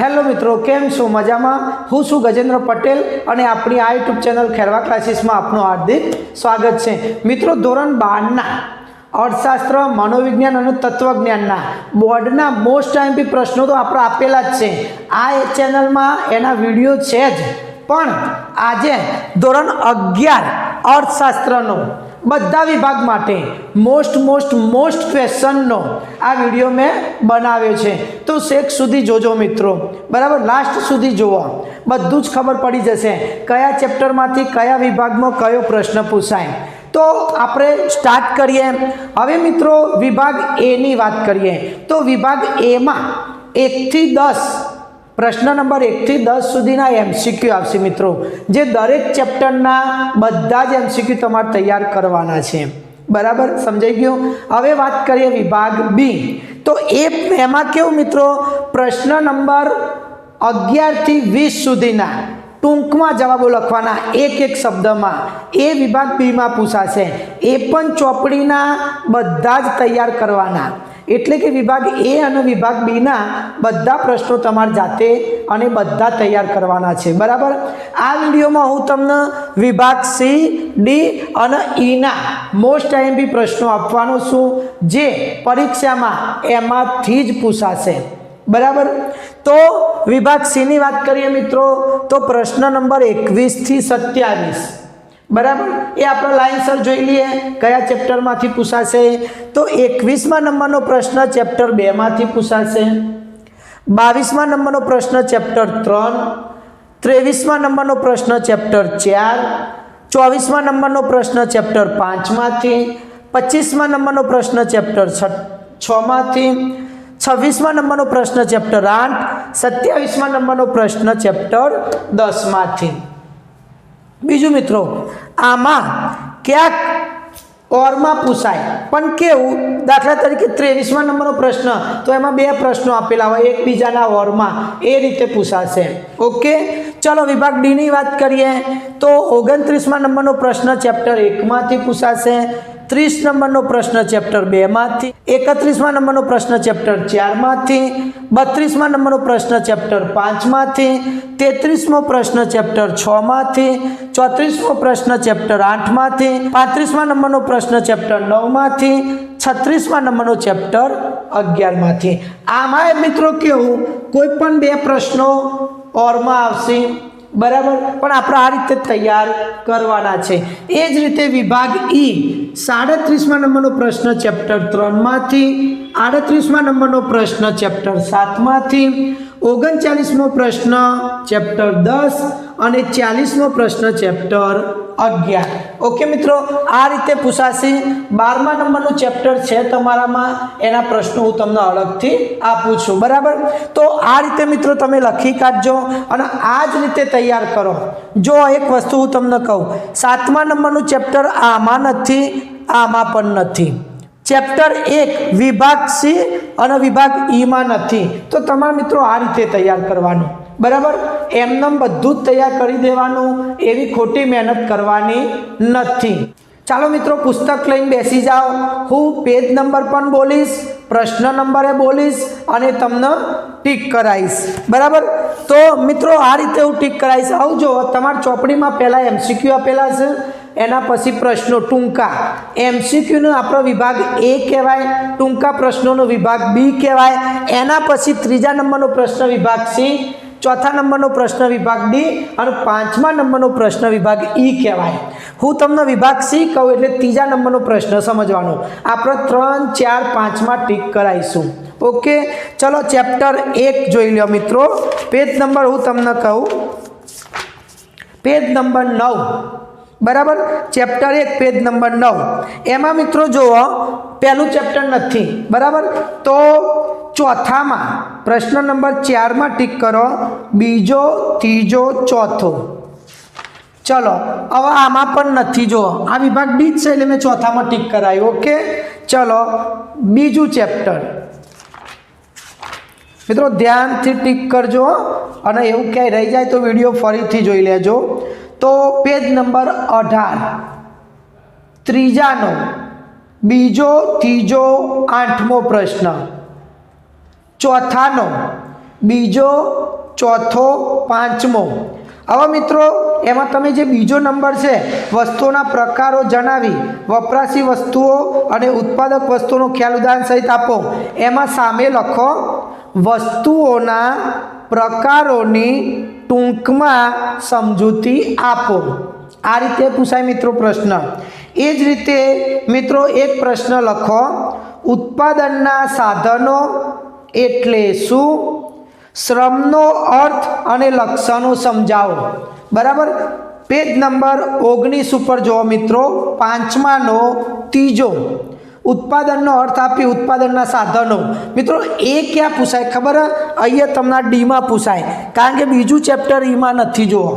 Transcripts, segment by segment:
Hello मित्रों, केम छो मजामा? हूँ छुं गजेन्द्र पटेल और अपनी आ यूट्यूब चैनल खेरवा क्लासीस में आपनु हार्दिक स्वागत है। मित्रों, धोरण 12 अर्थशास्त्र, मनोविज्ञान और तत्वज्ञान बोर्डना मोस्ट आईएमपी प्रश्नों तो आप आपेला ज छे। आ चैनल में एना विडियो है ज, पण आजे धोरण 11 अर्थशास्त्रनो बधा विभाग माटे मोस्ट क्वेश्चन नो आ विडियो में बनाव्यो छे। तो शेख सुधी जोजो मित्रों, बराबर लास्ट सुधी जोवो, बधुं ज खबर पड़ी जशे कया चेप्टर मांथी कया विभाग में कयो प्रश्न पूछाय। तो आपणे स्टार्ट करिए। हवे मित्रों विभाग ए नी बात करिए तो विभाग ए में 1 થી 10 प्रश्न नंबर 1 થી 10 सुधीना एमसीक्यू आवशे मित्रों, जे दरेक चेप्टरना बधा ज एमसीक्यू तमारे तैयार करवाना छे। बराबर समझाई गयो। हवे बात करिए विभाग बी। तो एमां केवुं मित्रों, प्रश्न नंबर 11 થી 20 सुधीना टूंक में जवाबों लखवाना एक शब्द में। ए विभाग बी में पूछाशे, ए पण चोपड़ीना बधा ज तैयार करवाना। एटले के विभाग ए और विभाग बी ना बधा प्रश्नों तमारे जाते अने बधा तैयार करवाना छे। बराबर। आ विडियो में हूँ तमने विभाग सी, डी और ई ना मोस्ट आईएमपी प्रश्नों आपवानो छुं, जे परीक्षा में एमांथी ज पूछाशे। बराबर। तो विभाग सी नी बात करिए मित्रों तो प्रश्न नंबर 21 થી 27। बराबर। ये आप लाइनसर जोई लीए कया चेप्टर मांथी पूछाशे। तो 21मा नंबरनो प्रश्न चेप्टर 2 मांथी पूछाशे, 22मा नंबरनो प्रश्न चेप्टर 3, 23मा नंबरनो प्रश्न चेप्टर 4, 24मा नंबरनो प्रश्न चेप्टर 5 मांथी, 25मा नंबरनो प्रश्न चेप्टर 6 मांथी, 26मा नंबरनो प्रश्न चेप्टर 8, 27मा नंबरनो प्रश्न चेप्टर 10 मांथी। बीजू मित्रों, आमा क्या और में पूछाय पण केवुं, दाखला तरीके 23मा नंबरनो प्रश्न तो एमां बे प्रश्नों आपेला होय एक बीजाना और में, ए रीते पूछाशे। ओके। चलो विभाग डी नी बात करिए तो 29मा नंबरनो प्रश्न चेप्टर 1 मांथी पूछाशे, 30 नंबरनो प्रश्न चेप्टर 2 मांथी, 31मा नंबरनो प्रश्न चेप्टर 4 मांथी, 32मा नंबरनो प्रश्न चेप्टर 5 मांथी, 33मो प्रश्न चेप्टर 6 मांथी, 34मो प्रश्न चेप्टर 8 मांथी, 35मा नंबरनो प्रश्न चेप्टर 9 मांथी, 36मा नंबरनो चेप्टर 11 मांथी। आमां मित्रों केवुं कोईपण बे प्रश्नों और में आवशे। बराबर। पण आपणे आ रीते तैयार करवाना छे। ए ज रीते विभाग ई 37मा नंबरनो प्रश्न चेप्टर 3 मांथी, 38मा नंबरनो प्रश्न चेप्टर 7 मांथी, 39मो प्रश्न चेप्टर 10 और 40मो प्रश्न चेप्टर 11। ओके मित्रों, आ रीते पूछाशे। 12मा नंबरनो चेप्टर है तमारा में, एना प्रश्नों हूँ तमने अलगथी आपू छूं। बराबर। तो आ रीते मित्रों तमे लखी काढजो अने आ ज रीते तैयार करो। जो एक वस्तु हूँ तमने कहूँ, 7मा नंबरनो चेप्टर आमां नथी, आमां पण नथी। चेप्टर 1 विभाग सी और विभाग ई में नहीं, तो तमारे मित्रों आ रीते तैयार करवानुं। बराबर। एमनेम बधुं तैयार करी देवानुं, एवी खोटी मेहनत करवानी नथी। चालो मित्रों पुस्तक लईने बेसी जाओ। हूँ पेज नंबर पण बोलीश, प्रश्न नंबर बोलीश और तमने टीक कराईश। बराबर। तो मित्रों आ रीते हूँ टीक कराईश। आव जो तमारी चौपड़ी में पहला एमसीक्यू आपेला छे, एना पछी प्रश्नों टूंका। एमसीक्यू नो आपणो विभाग ए कहेवाय, टूंका प्रश्नों नो विभाग बी कहेवाय, एना पछी 3जा नंबरनो प्रश्न विभाग सी, 4था नंबरनो प्रश्न विभाग डी और 5मा नंबरनो प्रश्न विभाग ई कहेवाय। हूँ तमने विभाग सी कहूँ एटले 3जा नंबरनो प्रश्न समझवानो। आपणे 3, 4, 5 में टीक कराईशुं। ओके। चलो चेप्टर 1 जोई लो मित्रों। पेज नंबर हूँ तमने कहूँ, पेज नंबर 9। बराबर। Chapter 1 page number 9। एमां मित्रों जो पहलू चेप्टर नहीं। बराबर। तो चौथा में प्रश्न नंबर 4 में टीक करो, बीजो, तीजो, चौथो। चलो अब आमा पण नहीं, जो आ विभाग डी छे એટલે मैं चौथा में टीक करायो। ओके। चलो बीजू चेप्टर मित्रों ध्यान थी टीक करजो और एवं क्या रही जाए तो वीडियो फरीथी जोई लेजो। तो पेज नंबर 18 त्रीजानो बीजो, तीजो, 8मो प्रश्न, चौथानो બીજો, ચોથો, પાંચમો. હવે મિત્રો એમાં તમે જે બીજો નંબર છે વસ્તુઓના પ્રકારો જણાવી વપરાશી વસ્તુઓ અને ઉત્પાદક વસ્તુનો ખ્યાલ ઉદાહરણ સહિત આપો. એમાં સામે લખો વસ્તુઓના પ્રકારોની ટૂંકમાં સમજૂતી આપો. આ રીતે પૂછાય મિત્રો પ્રશ્ન. એ જ રીતે મિત્રો એક પ્રશ્ન લખો ઉત્પાદનના સાધનો એટલે શું? શ્રમનો અર્થ અને લક્ષણો સમજાવો. બરાબર. પેજ નંબર 19 ઉપર જુઓ મિત્રો, પાંચમાનો ત્રીજો ઉત્પાદનનો અર્થ આપી ઉત્પાદનના સાધનો. મિત્રો એ ક્યાં પૂછાય ખબર? અહીંયા તમને ડીમાં પૂછાય, કારણ કે બીજું ચેપ્ટર ઈમાં નથી જોવો.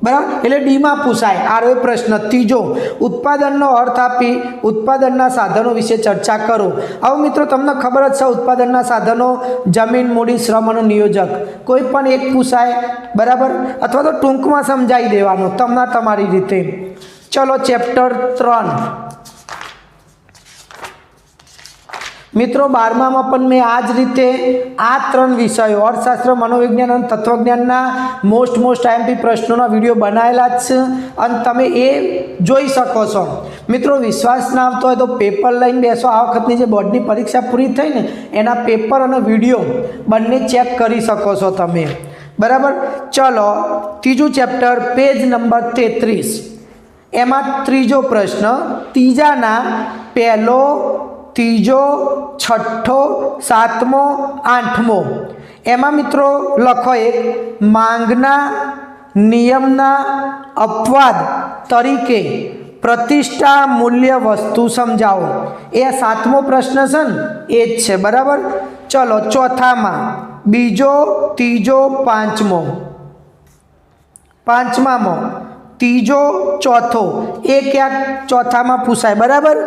બરાબર, એટલે ડીમાં પૂછાય. આરો પ્રશ્ન ત્રીજો ઉત્પાદનનો અર્થ આપી ઉત્પાદનના સાધનો વિશે ચર્ચા કરો. હવે મિત્રો તમને ખબર જ છે ઉત્પાદનના સાધનો જમીન, મૂડી, શ્રમ અને નિયોજક. કોઈ પણ એક પૂછાય. બરાબર, અથવા તો ટૂંકમાં સમજાવી દેવાનું તમને તમારી રીતે. ચલો ચેપ્ટર 3 મિત્રો 12મામાં પણ મેં આ જ રીતે આ 3 વિષયો અર્થશાસ્ત્ર, મનોવિજ્ઞાન અને તત્વજ્ઞાનના મોસ્ટ આઈએમપી પ્રશ્નોના વિડીયો બનાવેલા જ છે અને તમે એ જોઈ શકો છો. મિત્રો વિશ્વાસ ના આવતો હોય તો પેપર લઈને બેસો. આ વખતની જે બોર્ડની પરીક્ષા પૂરી થઈ ને એના પેપર અને વિડીયો બંને ચેક કરી શકો છો તમે. બરાબર. ચલો ત્રીજું ચેપ્ટર પેજ નંબર 33. એમાં ત્રીજો પ્રશ્ન ત્રીજાના પહેલો, ત્રીજો, છઠ્ઠો, સાતમો, આઠમો. એમાં મિત્રો લખો એક માંગના નિયમના અપવાદ તરીકે પ્રતિષ્ઠા મૂલ્ય વસ્તુ સમજાવો. એ 7મો પ્રશ્ન છે ને એ જ છે. બરાબર. ચલો ચોથામાં બીજો, ત્રીજો, પાંચમો. પાંચમામાં ત્રીજો, ચોથો. એ ક્યાંક ચોથામાં પૂછાય. બરાબર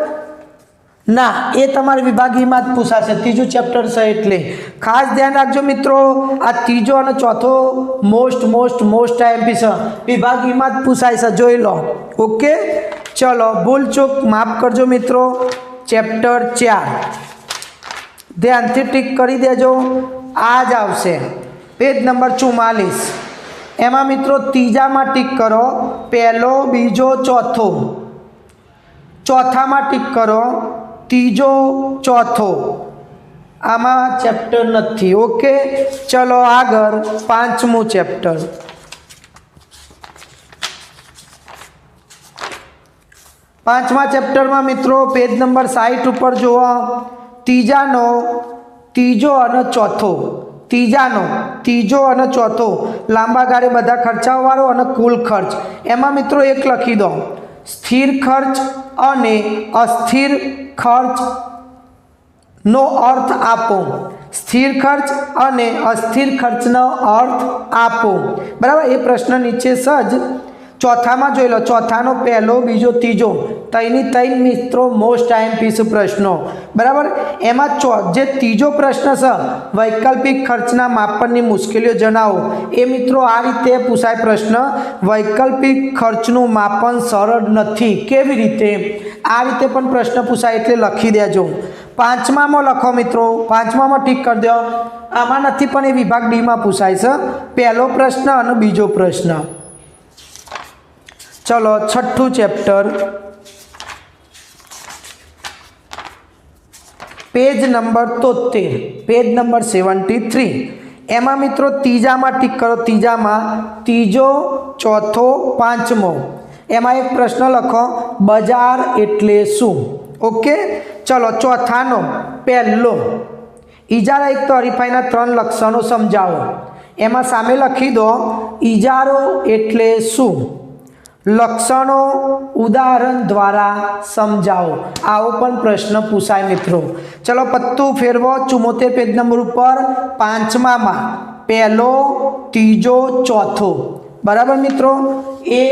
ના, એ તમારે વિભાગીયમાં જ પૂછાશે. ત્રીજું ચેપ્ટર છે એટલે ખાસ ધ્યાન રાખજો મિત્રો. આ ત્રીજો અને ચોથો મોસ્ટ આઈએમપી છે, વિભાગીયમાં જ પૂછાય છે. જોઈ લો. ઓકે. ચલો ભૂલ ચૂક માફ કરજો મિત્રો. ચેપ્ટર 4 ધ્યાનથી ટીક કરી દેજો. આ જ આવશે પેજ નંબર 44. એમાં મિત્રો ત્રીજામાં ટીક કરો પહેલો, બીજો, ચોથો. ચોથામાં ટીક કરો ત્રીજો, ચોથો. આમાં ચેપ્ટર નથી. ઓકે. ચલો આગળ 5મું ચેપ્ટર. 5મા ચેપ્ટરમાં મિત્રો પેજ નંબર 60 ઉપર જુઓ ત્રીજાનો ત્રીજો અને ચોથો. ત્રીજાનો ત્રીજો અને ચોથો લાંબા ગાળે બધા ખર્ચાવાળો અને કુલ ખર્ચ. એમાં મિત્રો એક લખી દો સ્થિર ખર્ચ અને અસ્થિર ખર્ચ નો અર્થ આપો. સ્થિર ખર્ચ અને અસ્થિર ખર્ચનો અર્થ આપો. બરાબર. એ પ્રશ્ન નીચે સજ ચોથામાં જોઈ લો. ચોથાનો પહેલો, બીજો, ત્રીજો ત્રણ મિત્રો મોસ્ટ આઈએમપી પ્રશ્નો. બરાબર. એમાં જે ત્રીજો પ્રશ્ન છે વૈકલ્પિક ખર્ચના માપનની મુશ્કેલીઓ જણાવો. એ મિત્રો આ રીતે પૂછાય પ્રશ્ન. વૈકલ્પિક ખર્ચનું માપન સરળ નથી. કેવી રીતે? આ રીતે પણ પ્રશ્ન પૂછાય એટલે લખી દેજો. 5મામાં લખો મિત્રો. 5મામાં ટીક કરી દો. આમાં નથી પણ એ વિભાગ ડીમાં પૂછાય છે. પહેલો પ્રશ્ન અને બીજો પ્રશ્ન. ચલો 6થું chapter page number 73. Page number 73. એમાં મિત્રો ત્રીજામાં ટીક કરો. ત્રીજામાં ત્રીજો, ચોથો, પાંચમો. એમાં એક પ્રશ્ન લખો બજાર એટલે શું? ઓકે. ચલો ચોથાનો પહેલો ઇજારા એક તો હરીફાઈના 3 લક્ષણો સમજાવો. એમાં સામે લખી દો ઇજારો એટલે શું? લક્ષણો ઉદાહરણ દ્વારા સમજાવો. આવો પણ પ્રશ્ન પૂછાય મિત્રો. ચલો પત્તું ફેરવો 74 પેજ નંબર ઉપર. 5મામાં પહેલો, ત્રીજો, ચોથો. બરાબર મિત્રો. એ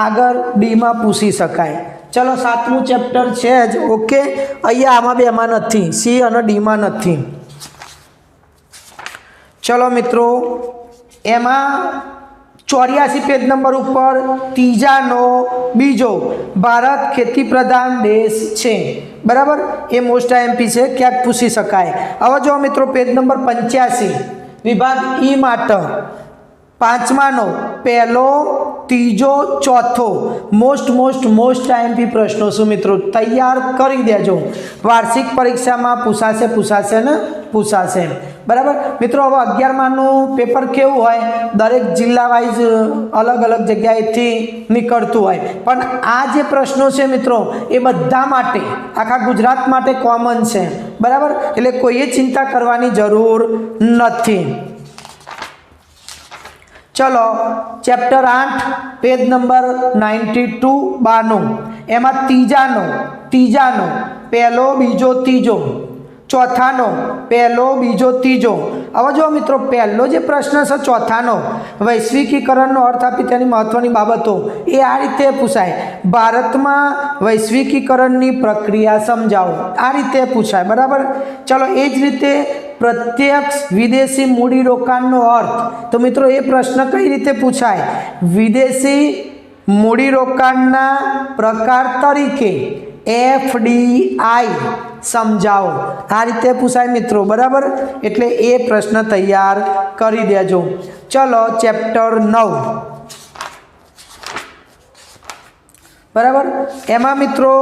આગળ ડીમાં પૂછી શકાય. ચલો 7મું ચેપ્ટર છે જ. ઓકે. અહીંયા આમાં બેમાં નથી, સી અને ડીમાં નથી. ચલો મિત્રો એમાં 84 પેજ નંબર ઉપર ત્રીજાનો બીજો ભારત ખેતી પ્રધાન દેશ છે. બરાબર. એ મોસ્ટ આઈએમપી છે, ક્યાંક પૂછી શકાય. હવે જો મિત્રો પેજ નંબર 85 વિભાગ ઈ માટે પાંચમાનો પહેલો, ત્રીજો, ચોથો મોસ્ટ આઈએમપી પ્રશ્નો શું મિત્રો તૈયાર કરી દેજો. વાર્ષિક પરીક્ષામાં પૂછાશે ને પૂછાશે. બરાબર મિત્રો, હવે 11માનું પેપર કેવું હોય, દરેક જિલ્લા વાઇઝ અલગ અલગ જગ્યાએથી નીકળતું હોય, પણ આ જે પ્રશ્નો છે મિત્રો એ બધા માટે, આખા ગુજરાત માટે કોમન છે. બરાબર, એટલે કોઈએ ચિંતા કરવાની જરૂર નથી. ચલો ચેપ્ટર 8 પેજ નંબર 92 92 એમાં ત્રીજાનો પહેલો, બીજો, ત્રીજો, ચોથાનો પહેલો, બીજો, ત્રીજો. હવે જો મિત્રો પહેલો જે પ્રશ્ન છે ચોથાનો, વૈશ્વિકીકરણનો અર્થ આપી તેની મહત્વની બાબતો, એ આ રીતે પૂછાય. ભારતમાં વૈશ્વિકીકરણની પ્રક્રિયા સમજાવો, આ રીતે પૂછાય. બરાબર, ચલો એ જ રીતે પ્રત્યક્ષ વિદેશી મૂડીરોકાણનો અર્થ, તો મિત્રો એ પ્રશ્ન કઈ રીતે પૂછાય, વિદેશી મૂડીરોકાણના પ્રકાર તરીકે FDI સમજાવો, આ રીતે પૂછાય મિત્રો. બરાબર, એટલે એ પ્રશ્ન તૈયાર કરી દેજો. ચલો ચેપ્ટર 9. બરાબર, એમાં મિત્રો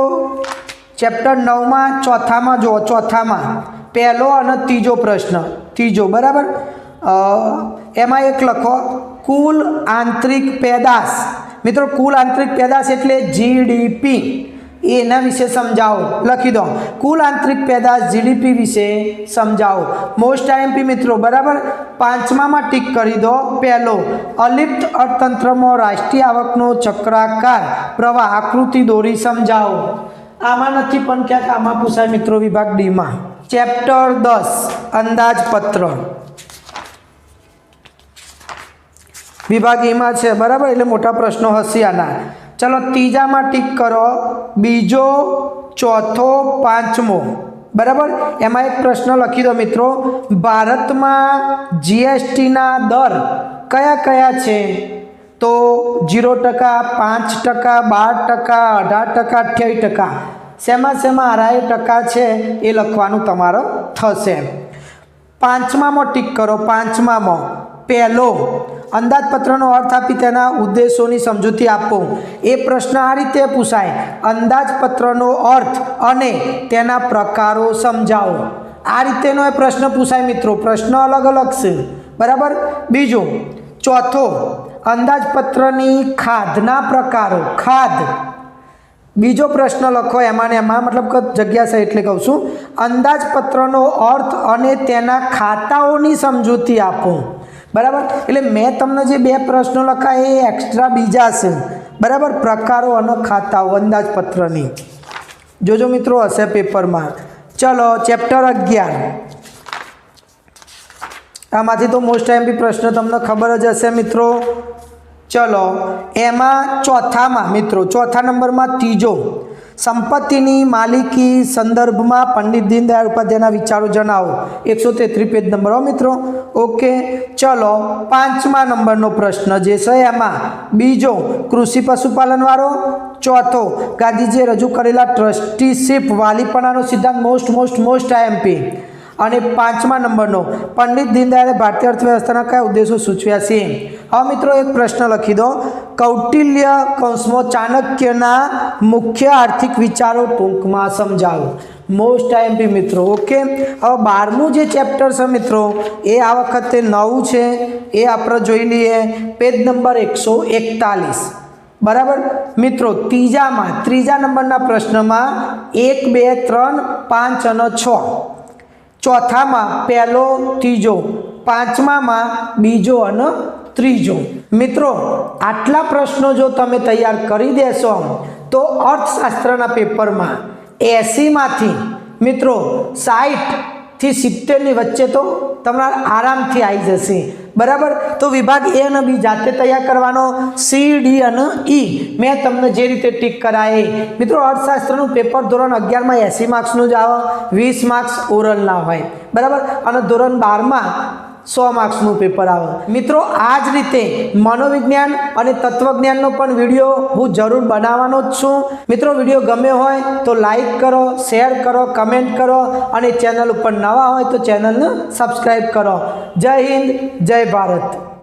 ચેપ્ટર 9માં ચોથામાં પહેલો અને ત્રીજો પ્રશ્ન, બરાબર, એમાં એક લખો કુલ આંતરિક પેદાશ. મિત્રો કુલ આંતરિક પેદાશ એટલે GDP, એના વિશે સમજાવો. લખી દો કુલ આંતરિક પેદાશ GDP વિશે સમજાવો. મોસ્ટ આઈએમપી મિત્રો. બરાબર, 5મામાં ટીક કરી દો. પહેલો, અલિપ્ત અર્થતંત્રમાં રાષ્ટ્રીય આવકનો ચક્રાકાર પ્રવાહ આકૃતિ દોરી સમજાવો. આમાં નથી પણ ક્યાંક આમાં પૂછાય મિત્રો વિભાગ ડીમાં. ચેપ્ટર 10 અંદાજપત્ર, વિભાગ એમાં છે. બરાબર, એટલે મોટા પ્રશ્નો હશે આના. ચલો ત્રીજામાં ટીક કરો, બીજો, ચોથો, પાંચમો. બરાબર, એમાં એક પ્રશ્ન લખી દો મિત્રો, ભારતમાં GSTના દર કયા છે, તો 0%, 5%, 12%, 18%, 28%. શેમાં 28% છે એ લખવાનું તમારો થશે. 5મામાં ટીક કરો. 5મામાં પહેલો, અંદાજપત્રનો અર્થ આપી તેના ઉદ્દેશોની સમજૂતી આપો. એ પ્રશ્ન આ રીતે પૂછાય, અંદાજપત્રનો અર્થ અને તેના પ્રકારો સમજાવો. આ રીતેનો એ પ્રશ્ન પૂછાય મિત્રો. પ્રશ્ન અલગ છે. બરાબર, બીજો, ચોથો, અંદાજપત્રની ખાધના પ્રકારો. બીજો પ્રશ્ન લખો એમાં મતલબ કે જગ્યા છે એટલે કહું છું, અંદાજપત્રનો અર્થ અને તેના ખાતાઓની સમજૂતી આપો. બરાબર, એટલે મેં તમને જે 2 પ્રશ્નો લખાય એ એક્સ્ટ્રા બીજા છે. બરાબર, પ્રકારો અને ખાતાઓ અંદાજપત્રની. જોજો મિત્રો હશે પેપરમાં. ચલો ચેપ્ટર 11, આમાંથી તો મોસ્ટ આઈએમપી પ્રશ્ન તમને ખબર જ હશે મિત્રો. ચલો એમાં ચોથા નંબરમાં ત્રીજો, સંપત્તિની માલિકી સંદર્ભમાં પંડિત દીનદયાળ ઉપાધ્યાયના વિચારો જણાવો. 133 પેજ નંબર મિત્રો. ઓકે, ચલો 5મા નંબરનો પ્રશ્ન જે છે એમાં બીજો, કૃષિ પશુપાલન વાળો. ચોથો, ગાંધીજીએ રજૂ કરેલા ટ્રસ્ટીશીપ વાલીપણાનો સિદ્ધાંત, મોસ્ટ આઈએમપી. અને 5મા નંબરનો, પંડિત દીનદયાળે ભારતીય અર્થવ્યવસ્થાના કયા ઉદ્દેશો સૂચવ્યા છે. હવે મિત્રો એક પ્રશ્ન લખી દો, કૌટિલ્ય કૌંસમાં ચાણક્યના મુખ્ય આર્થિક વિચારો ટૂંકમાં સમજાવો. મોસ્ટ આઈએમપી મિત્રો. ઓકે, હવે 12મું જે ચેપ્ટર છે મિત્રો એ આ વખતે નવું છે, એ આપણે જોઈ લઈએ. Page number 141. બરાબર મિત્રો, ત્રીજા નંબરના પ્રશ્નમાં 1, 2, 3, 5 અને 6. ચોથામાં પહેલો, ત્રીજો, 5મામાં બીજો અને ત્રીજો. મિત્રો આટલા પ્રશ્નો જો તમે તૈયાર કરી દેશો તો અર્થશાસ્ત્રના પેપરમાં 80માંથી મિત્રો 60 થી 70ની વચ્ચે તો તમારા આરામથી આવી જશે. બરાબર, તો વિભાગ એ અને બી જાતે તૈયાર કરવાનો. સી, ડી અને ઈ મેં તમને જે રીતે ટીક કરાય. મિત્રો અર્થશાસ્ત્રનું પેપર ધોરણ 11માં 80 માર્ક્સનું જ આવે, 20 માર્ક્સ ઓરલના હોય. બરાબર, અને ધોરણ 12માં 100 માર્ક્સનું પેપર આવે મિત્રો આ જ રીતે મનોવિજ્ઞાન અને તત્વજ્ઞાનનો પણ વિડીયો હું જરૂર બનાવવાનો જ છું મિત્રો વિડીયો ગમ્યો હોય તો લાઈક કરો શેર કરો કમેન્ટ કરો અને ચેનલ ઉપર નવા હોય તો ચેનલને સબસ્ક્રાઈબ કરો જય હિન્દ જય ભારત